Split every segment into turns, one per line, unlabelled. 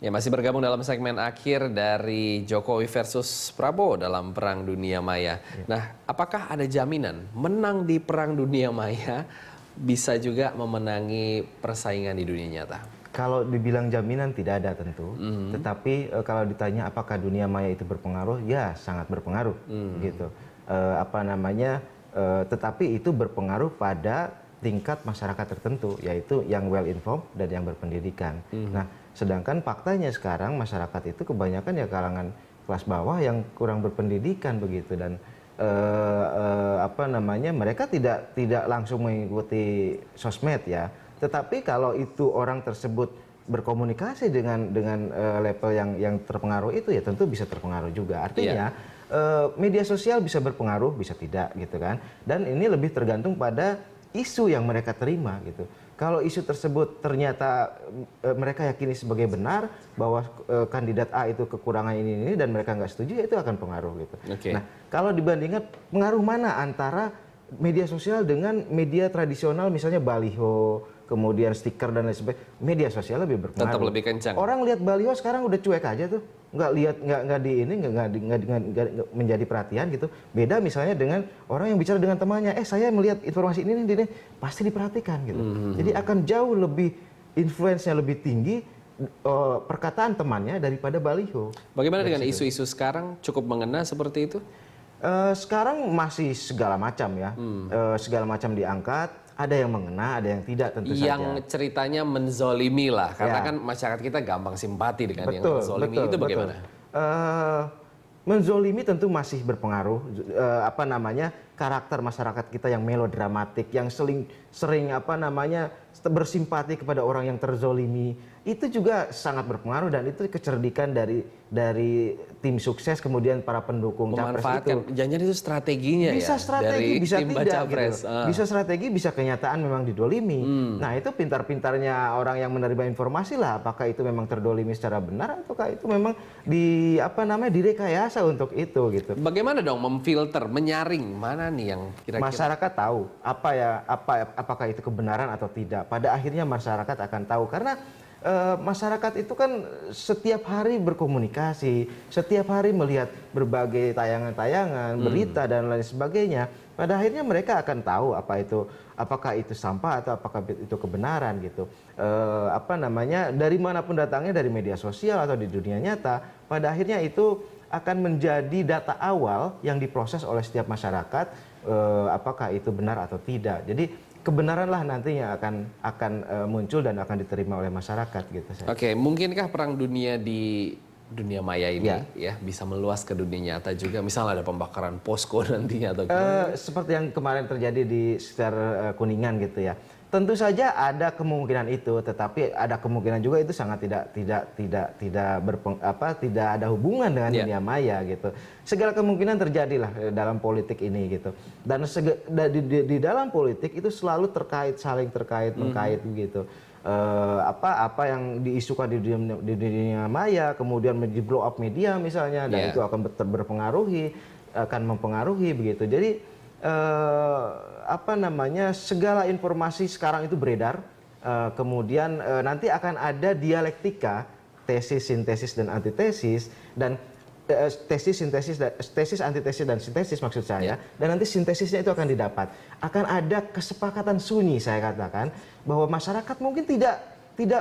Ya, masih bergabung dalam segmen akhir dari Jokowi versus Prabowo dalam Perang Dunia Maya. Nah, apakah ada jaminan menang di Perang Dunia Maya bisa juga memenangi persaingan di dunia nyata?
Kalau dibilang jaminan tidak ada tentu, tetapi kalau ditanya apakah dunia maya itu berpengaruh, ya sangat berpengaruh, gitu. Tetapi itu berpengaruh pada tingkat masyarakat tertentu, yaitu yang well informed dan yang berpendidikan. Nah, sedangkan faktanya sekarang masyarakat itu kebanyakan ya kalangan kelas bawah yang kurang berpendidikan begitu dan mereka tidak langsung mengikuti sosmed ya. Tetapi kalau itu orang tersebut berkomunikasi dengan level yang terpengaruh itu ya tentu bisa terpengaruh juga. Artinya media sosial bisa berpengaruh, bisa tidak gitu kan. Dan ini lebih tergantung pada isu yang mereka terima gitu. Kalau isu tersebut ternyata mereka yakini sebagai benar bahwa kandidat A itu kekurangan ini dan mereka nggak setuju, ya itu akan pengaruh gitu. Nah, kalau dibandingkan pengaruh mana antara media sosial dengan media tradisional misalnya baliho, kemudian stiker dan lain sebagainya, media sosial lebih berpengaruh.
Tetap lebih kencang.
Orang lihat baliho sekarang udah cuek aja tuh, nggak menjadi perhatian gitu. Beda misalnya dengan orang yang bicara dengan temannya, saya melihat informasi ini pasti diperhatikan gitu. Jadi akan jauh lebih influence-nya lebih tinggi perkataan temannya daripada baliho.
Bagaimana dengan isu-isu sekarang, cukup mengena seperti itu?
Sekarang masih segala macam ya, segala macam diangkat, ada yang mengena, ada yang tidak tentu saja.
Yang ceritanya menzolimi lah, karena kan masyarakat kita gampang simpati dengan yang menzolimi, itu bagaimana?
Menzolimi tentu masih berpengaruh, karakter masyarakat kita yang melodramatik, yang sering bersimpati kepada orang yang terzolimi, itu juga sangat berpengaruh dan itu kecerdikan dari tim sukses kemudian para pendukung capres itu.
Jangan itu strateginya
bisa strategi,
dari
bisa
tim
tidak
capres.
Gitu. Bisa strategi, bisa kenyataan memang didolimi. Nah, itu pintar-pintarnya orang yang menerima informasi lah, apakah itu memang terdolimi secara benar ataukah itu memang direkayasa untuk itu gitu.
Bagaimana dong memfilter, menyaring mana nih yang kira-kira
masyarakat tahu apakah itu kebenaran atau tidak. Pada akhirnya masyarakat akan tahu karena masyarakat itu kan setiap hari berkomunikasi, setiap hari melihat berbagai tayangan-tayangan, berita dan lain sebagainya. Pada akhirnya mereka akan tahu apakah itu sampah atau apakah itu kebenaran gitu. Dari manapun datangnya, dari media sosial atau di dunia nyata, pada akhirnya itu akan menjadi data awal yang diproses oleh setiap masyarakat, apakah itu benar atau tidak. Jadi kebenaranlah nantinya akan muncul dan akan diterima oleh masyarakat gitu.
Oke, mungkinkah perang dunia di dunia maya ini ya bisa meluas ke dunia nyata juga? Misalnya ada pembakaran posko nantinya atau gimana? Seperti
yang kemarin terjadi di sekitar Kuningan gitu ya. Tentu saja ada kemungkinan itu, tetapi ada kemungkinan juga itu sangat tidak ada hubungan dengan dunia maya gitu. Segala kemungkinan terjadilah dalam politik ini gitu. Dan di dalam politik itu selalu saling terkait mengkait gitu. Apa yang diisukan di dunia maya kemudian blow up media misalnya, dan itu akan akan mempengaruhi begitu. Jadi segala informasi sekarang itu beredar, kemudian nanti akan ada dialektika, tesis, sintesis dan antitesis, dan tesis, antitesis dan sintesis maksud saya, dan nanti sintesisnya itu akan didapat. Akan ada kesepakatan sunyi, saya katakan, bahwa masyarakat mungkin tidak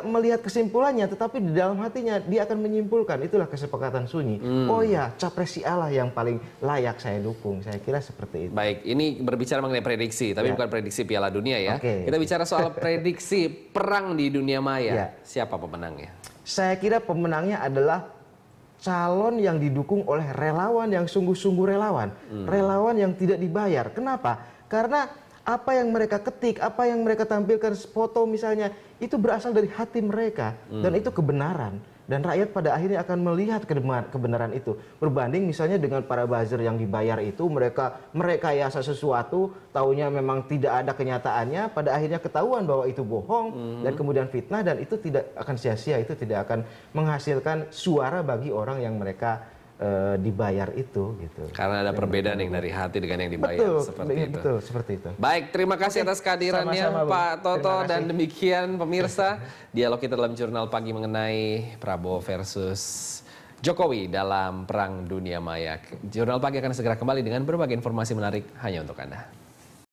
melihat kesimpulannya, tetapi di dalam hatinya dia akan menyimpulkan, itulah kesepakatan sunyi. Oh ya, capres si Allah yang paling layak saya dukung. Saya kira seperti itu.
Baik, ini berbicara mengenai prediksi, tapi bukan prediksi Piala Dunia ya. Kita bicara soal prediksi perang di dunia maya. Siapa pemenangnya?
Saya kira pemenangnya adalah calon yang didukung oleh relawan yang sungguh-sungguh relawan. Relawan yang tidak dibayar. Kenapa? Karena apa yang mereka ketik, apa yang mereka tampilkan, foto misalnya, itu berasal dari hati mereka. Dan itu kebenaran. Dan rakyat pada akhirnya akan melihat kebenaran itu. Berbanding misalnya dengan para buzzer yang dibayar itu, mereka merekayasa sesuatu, taunya memang tidak ada kenyataannya, pada akhirnya ketahuan bahwa itu bohong, dan kemudian fitnah, dan itu tidak akan sia-sia, itu tidak akan menghasilkan suara bagi orang yang mereka dibayar itu gitu.
Karena ada perbedaan yang dari hati dengan yang dibayar
Betul,
seperti itu.
betul seperti itu.
Baik, terima kasih atas kehadirannya
sama-sama, Bung.
Pak Toto
Terima kasih.
dan demikian pemirsa dialog kita dalam Jurnal Pagi mengenai Prabowo versus Jokowi dalam Perang Dunia Maya. Jurnal Pagi akan segera kembali dengan berbagai informasi menarik hanya untuk Anda.